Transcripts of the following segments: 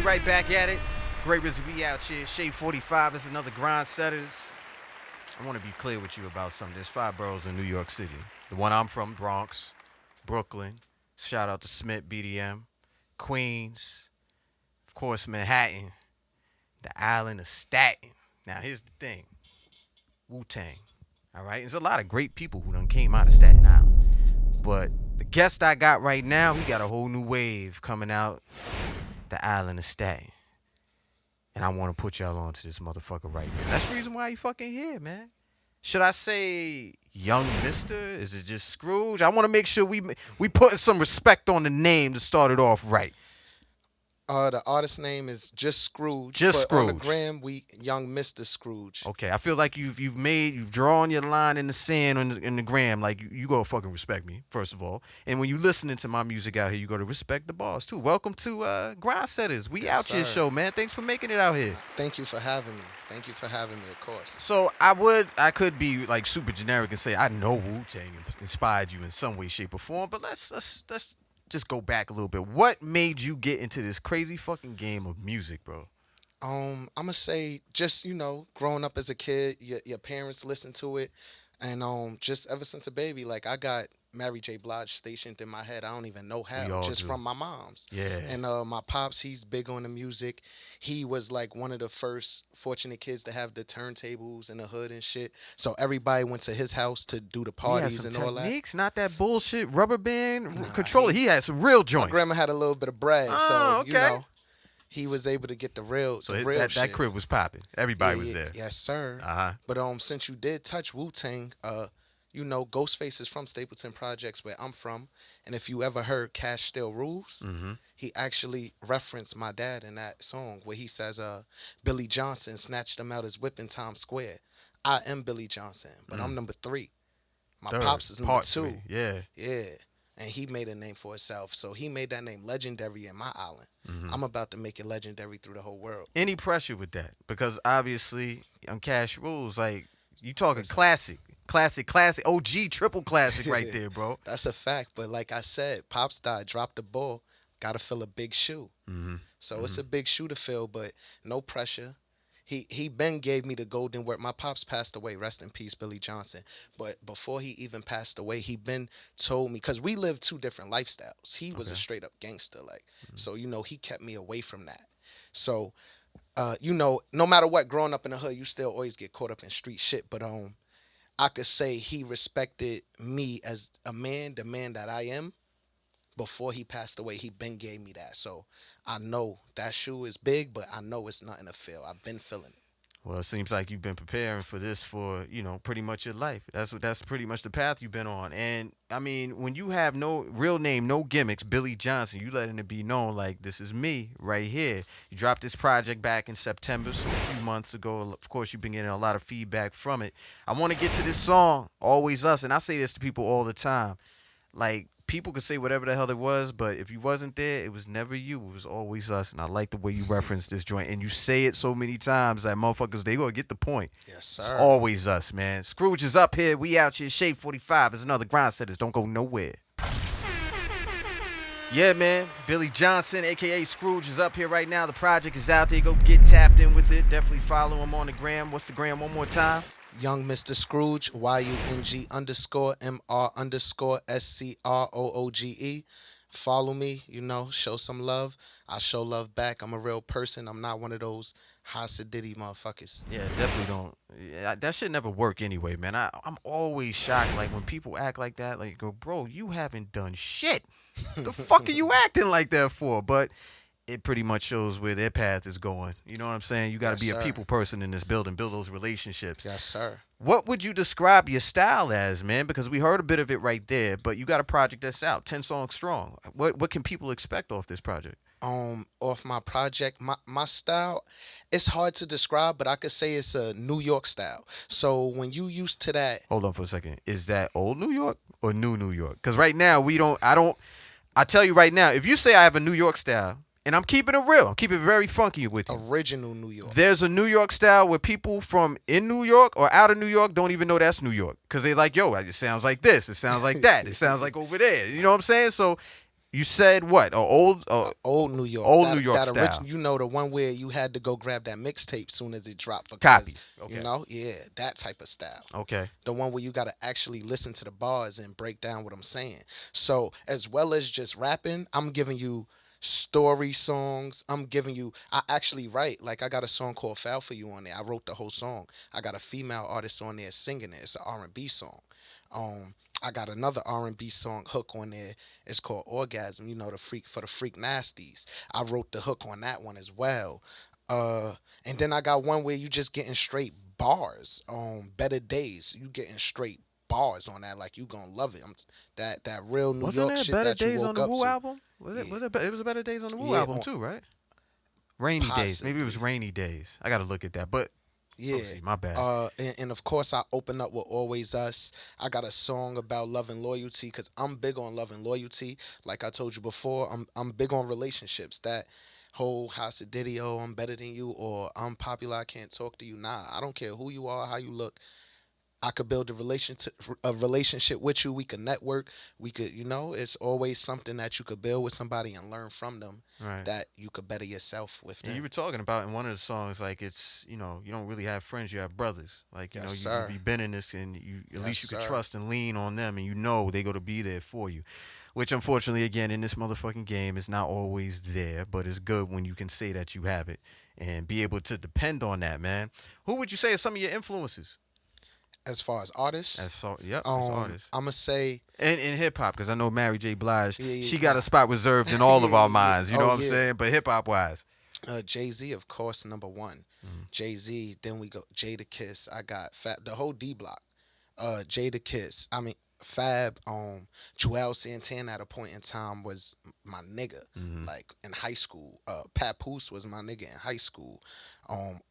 Right back at it. Gray Rizzy, Weoutchea. Shade 45 is another grind setters. I want to be clear with you about something. There's 5 boroughs in New York City. The one I'm from, Bronx, Brooklyn. Shout out to Smith, BDM, Queens, of course, Manhattan, the Island of Staten. Now, here's the thing. Wu-Tang. All right? There's a lot of great people who done came out of Staten Island. But the guest I got right now, he got a whole new wave coming out the Island of Staten. And I want to put y'all on to this motherfucker right now. That's the reason why you fucking here, man. Should I say Young Mister? Is it just Scrooge? I want to make sure we putting some respect on the name to start it off right. The artist name is just Scrooge. Just but on Scrooge. the gram, we Young Mr. Scrooge. Okay, I feel like you've drawn your line in the sand in the gram. Like you gotta fucking respect me first of all, and when you listening to my music out here, you gotta respect the boss too. Welcome to Grind Setters. We Yes, out here sir. show, man. Thanks for making it out here. Thank you for having me. Thank you for having me, of course. So I could be like super generic and say I know Wu-Tang inspired you in some way, shape, or form, but let's just go back a little bit. What made you get into this crazy fucking game of music, bro? I'm gonna say just growing up as a kid, your parents listened to it, and just ever since a baby, like I got Mary J. Blige stationed in my head. I don't even know We how, all just do. from my mom's. Yeah. And my pops, he's big on the music. He was like one of the first fortunate kids to have the turntables in the hood and shit. So everybody went to his house to do the He had parties some and all that. techniques, not that bullshit rubber band Nah, controller. He had some real My joints. grandma had a little bit of bread, Oh, so okay. he was able to get the real, So the real that shit. crib was popping. Everybody was there. Yes, sir. Uh-huh. But since you did touch Wu-Tang, Ghostface is from Stapleton Projects, where I'm from, and if you ever heard Cash Still Rules, Mm-hmm. he actually referenced my dad in that song where he says, Billy Johnson snatched him out his whip in Times Square. I am Billy Johnson, but I'm number 3. My Third, pops is number part 2. 3. Yeah. Yeah. And he made a name for himself. So he made that name legendary in my island. Mm-hmm. I'm about to make it legendary through the whole world. Any pressure with that? Because obviously on Cash Rules, like you talking Listen. classic, OG triple classic right there, bro. That's a fact. But like I said, Pops died, dropped the ball, got to fill a big shoe. Mm-hmm. So it's a big shoe to fill, but no pressure. He been gave me the golden word. My pops passed away, rest in peace, Billy Johnson. But before he even passed away, he been told me, because we lived 2 different lifestyles. He was a straight up gangster, like, so he kept me away from that. So, no matter what, growing up in the hood, you still always get caught up in street shit. But I could say he respected me as a man, the man that I am. Before he passed away, he been gave me that. So I know that shoe is big, but I know it's nothing to feel. I've been feeling it. Well, it seems like you've been preparing for this for, pretty much your life. That's pretty much the path you've been on. And I mean, when you have no real name, no gimmicks, Billy Johnson, you letting it be known like this is me right here. You dropped this project back in September, so a few months ago. Of course, you've been getting a lot of feedback from it. I want to get to this song, Always Us, and I say this to people all the time. Like, people could say whatever the hell it was, but if you wasn't there, it was never you. It was always us. And I like the way you reference this joint. And you say it so many times that motherfuckers, they gonna get the point. Yes, It's sir. always us, man. Scrooge is up here. We out here. Shade 45 is another grind setters. Don't go nowhere. Yeah, man. Billy Johnson, a.k.a. Scrooge, is up here right now. The project is out there. Go get tapped in with it. Definitely follow him on the gram. What's the gram one more time? Young Mr. Scrooge, YUNG_MR_SCROOGE. Follow me, show some love. I show love back. I'm a real person. I'm not one of those Hasidity motherfuckers. Yeah, definitely don't. Yeah, that shit never work anyway, man. I'm always shocked, like, when people act like that. Like, go, bro, you haven't done shit. The fuck are you acting like that for? But it pretty much shows where their path is going. You know what I'm saying? You got to Yes, be a sir. people person in this building, build those relationships. Yes, sir. What would you describe your style as, man? Because we heard a bit of it right there, but you got a project that's out, 10 songs strong. What can people expect off this project? Off my project, my style, it's hard to describe, but I could say it's a New York style. So when you used to that, Hold on for a second. Is that old New York or new New York? Because right now, I tell you right now, if you say I have a New York style, and I'm keeping it real, I'm keeping it very funky with you. original New York. There's a New York style where people from in New York or out of New York don't even know that's New York. Because they like, yo, it sounds like this. It sounds like that. It sounds like over there. You know what I'm saying? So You said what? Old New York, Old New that York that style. original, the one where you had to go grab that mixtape soon as it dropped because Copy. Okay. yeah, that type of style. Okay. The one where you got to actually listen to the bars and break down what I'm saying. So as well as just rapping, I'm giving you story songs. I actually write, like I got a song called "Foul for You" on there. I wrote the whole song. I got a female artist on there singing it. It's an R&B song. Um, I got another R&B song hook on there. It's called "Orgasm." The freak for the freak nasties. I wrote the hook on that one as well. Uh, and then I got one where you just getting straight bars. Better Days. You getting straight bars on that. Like you gonna love it. That real New Wasn't York there shit Better that you Days on woke the up Woo to. album? Was it? Yeah, It was a Better Days on the Woo yeah, album too, right? Rainy Days. Maybe it was possibly. Rainy Days. I gotta look at that. But Yeah. proceed. My bad. And of course, I open up with Always Us. I got a song about love and loyalty because I'm big on love and loyalty. Like I told you before, I'm big on relationships. That whole house of Diddy, oh, I'm better than you, or I'm popular, I can't talk to you. Nah, I don't care who you are, how you look. I could build a relationship with you. We could network. We could, it's always something that you could build with somebody and learn from them Right. that you could better yourself with And you them. were talking about in one of the songs, like it's, you don't really have friends, you have brothers. Like, Yes, you sir. be been in this and you at Yes, least you could sir. trust and lean on them and they're gonna be there for you. Which unfortunately again in this motherfucking game is not always there, but it's good when you can say that you have it and be able to depend on that, man. Who would you say are some of your influences? As far as artists, As artists. I'ma say, And in hip hop, because I know Mary J. Blige, yeah, yeah, she got a nah, spot reserved in all yeah, of our yeah, yeah. minds. You know Oh what I'm yeah, saying? But hip hop wise, Jay Z, of course, number one. mm, Jay Z. Then we go Jada Kiss. I got the whole D block. Jada Kiss. I mean Fab. Joel Santana at a point in time was my nigga. mm-hmm. Like in high school. Papoose was my nigga in high school.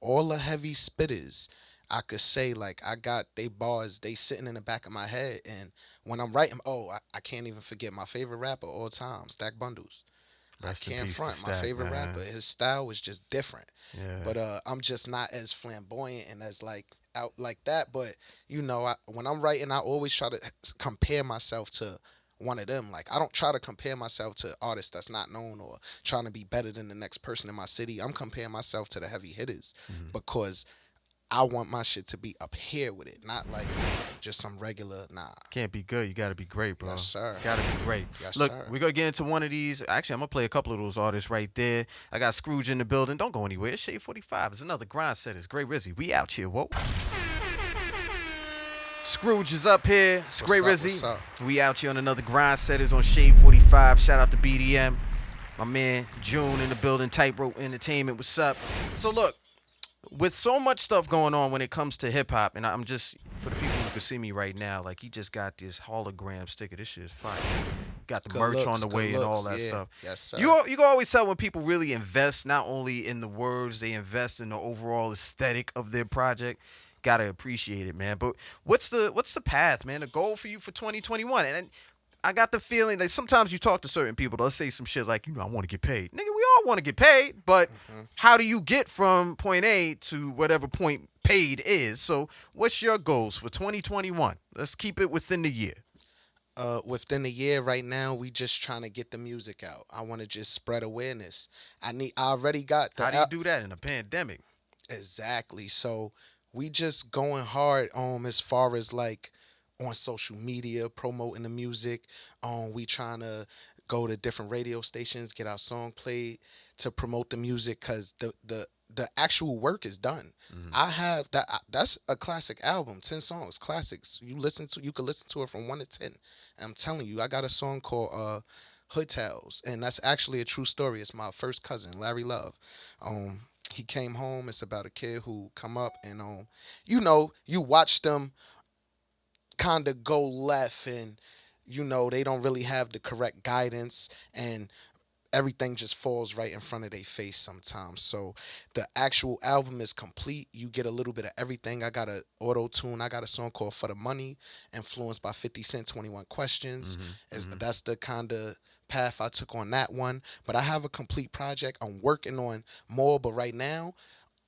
All the heavy spitters. I could say like I got they bars. They sitting in the back of my head, and when I'm writing, I can't even forget my favorite rapper all time, Stack Bundles. I Rest in can't peace to front. My Stack, favorite rapper, man. his style was just different. Yeah. But I'm just not as flamboyant and as like out like that. But when I'm writing, I always try to compare myself to one of them. Like I don't try to compare myself to artists that's not known or trying to be better than the next person in my city. I'm comparing myself to the heavy hitters Mm-hmm. because I want my shit to be up here with it, not like just some regular. Nah. Can't be good. You got to be great, bro. Yes, sir. Got to be great. Yes, Look, sir. we're going to get into one of these. Actually, I'm going to play a couple of those artists right there. I got Scrooge in the building. Don't go anywhere. It's Shade 45. It's another grind set. It's Gray Rizzy. We out here. Whoa. Scrooge is up here. It's Gray What's Rizzy. up? We out here on another grind set. It's on Shade 45. Shout out to BDM. My man June in the building. Tightrope Entertainment. What's up? So, look. With so much stuff going on when it comes to hip hop, and I'm just for the people who can see me right now, like he just got this hologram sticker. This shit is fire. Got the Good merch on looks. the Good way and all looks. that Yeah. stuff. Yes, sir. You can always tell when people really invest not only in the words, they invest in the overall aesthetic of their project. Gotta appreciate it, man. But what's the path, man? The goal for you for 2021? And I got the feeling that sometimes you talk to certain people, they'll say some shit like, I want to get paid. Nigga, we all want to get paid, but how do you get from point A to whatever point paid is? So, what's your goals for 2021? Let's keep it within the year. Within the year right now, we just trying to get the music out. I want to just spread awareness. I already got How do you do that in a pandemic? exactly. So we just going hard as far as like on social media promoting the music. We trying to go to different radio stations, get our song played to promote the music because the actual work is done. Mhm. I have that. That's a classic album, 10 songs, classics. You could listen to it from 1 to 10. I'm telling you, I got a song called Hood Tales, and that's actually a true story. It's my first cousin, Larry Love. He came home. It's about a kid who come up and you watch them kind of go left and they don't really have the correct guidance and everything just falls right in front of their face sometimes. So the actual album is complete. You get a little bit of everything. I got a auto tune. I got a song called For the Money, influenced by 50 Cent, 21 Questions. That's the kind of path I took on that one. But I have a complete project. I'm working on more, but right now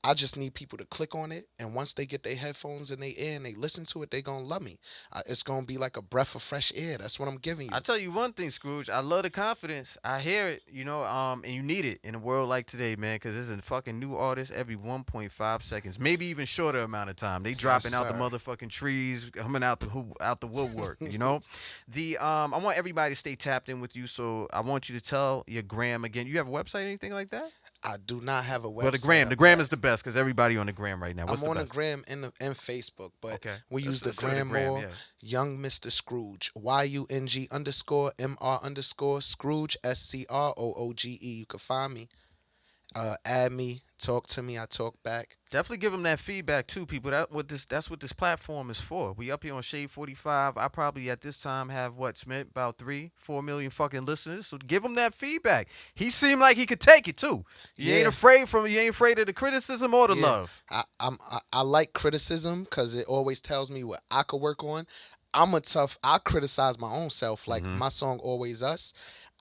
I just need people to click on it, and once they get their headphones in their ear and they listen to it, they gonna love me. It's gonna be like a breath of fresh air. That's what I'm giving you. I tell you one thing, Scrooge. I love the confidence. I hear it, and you need it in a world like today, man, because there's a fucking new artist every 1.5 seconds, maybe even shorter amount of time. They dropping out the sir. motherfucking trees, coming out the woodwork. I want everybody to stay tapped in with you, so I want you to tell your gram again. You have a website, or anything like that? I do not have a website. Well, the gram is the best because everybody on the gram right now. What's I'm on the the best? gram and Facebook, but Okay. we use the Let's go to gram gram, more. yeah. Young Mr. Scrooge, YUNG_MR_ Scrooge, SCROOGE. You can find me, add me, talk to me. I talk back. Definitely give them that feedback too, people. That's what this platform is for. We up here on Shade 45. I probably at this time have Smith, about 3-4 million fucking listeners. So give him that feedback. He seemed like he could take it too. You ain't afraid of the criticism or the love. I like criticism because it always tells me what I could work on. I criticize my own self. Like my song Always Us,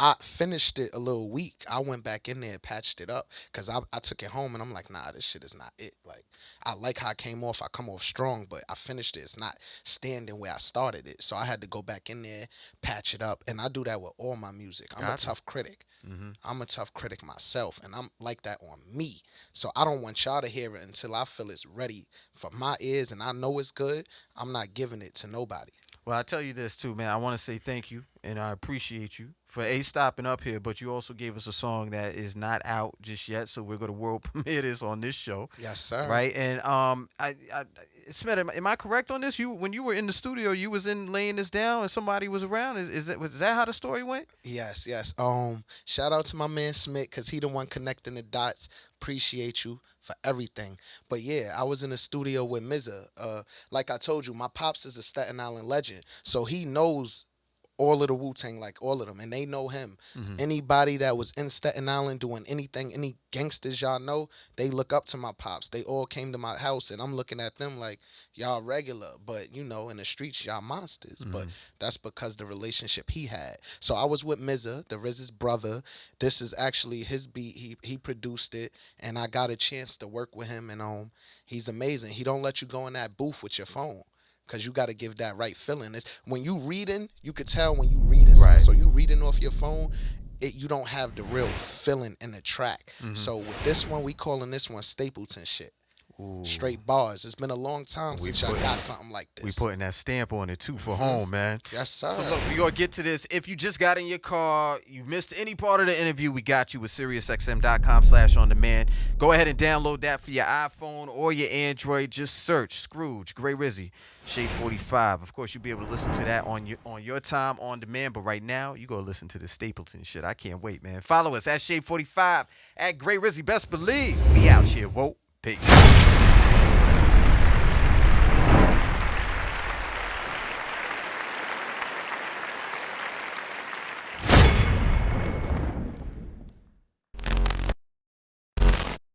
I finished it a little weak. I went back in there and patched it up because I took it home and I'm like, nah, this shit is not it. Like, I like how I came off. I come off strong, but I finished it. It's not standing where I started it. So I had to go back in there, patch it up. And I do that with all my music. I'm a tough critic. I'm a tough critic myself, and I'm like that on me. So I don't want y'all to hear it until I feel it's ready for my ears and I know it's good. I'm not giving it to nobody. Well, I tell you this too, man. I want to say thank you and I appreciate you for stopping up here, but you also gave us a song that is not out just yet, so we're gonna world premiere this on this show. Yes, sir. Right? And Smith, am I correct on this? When you were in the studio, you was in laying this down and somebody was around. Was that how the story went? Yes. Shout out to my man Smith because he the one connecting the dots. Appreciate you for everything. But yeah, I was in the studio with Mizza. Like I told you, my pops is a Staten Island legend, so he knows all of the Wu-Tang, like all of them, and they know him. Anybody that was in Staten Island doing anything, any gangsters y'all know, they look up to my pops. They all came to my house, and I'm looking at them like, y'all regular, but in the streets, y'all monsters. But that's because the relationship he had. So I was with Mizza, the Riz's brother. This is actually his beat. He produced it, and I got a chance to work with him, and he's amazing. He don't let you go in that booth with your phone. Because you got to give that right feeling. When you reading, you could tell when you reading something. Right. So you reading off your phone, you don't have the real feeling in the track. So with this one, we calling this one Stapleton shit. Ooh. Straight bars. It's been a long time since y'all got something like this. We putting that stamp on it too for home, man. Yes, sir. So look, we gonna get to this. If you just got in your car, you missed any part of the interview, we got you with SiriusXM.com/on-demand. Go ahead and download that for your iPhone or your Android. Just search Scrooge, Gray Rizzy, Shade 45. Of course, you'll be able to listen to that on your time on demand. But right now, you go listen to the Stapleton shit. I can't wait, man. Follow us at Shade 45 at Gray Rizzy. Best believe we out here. Whoa, peace.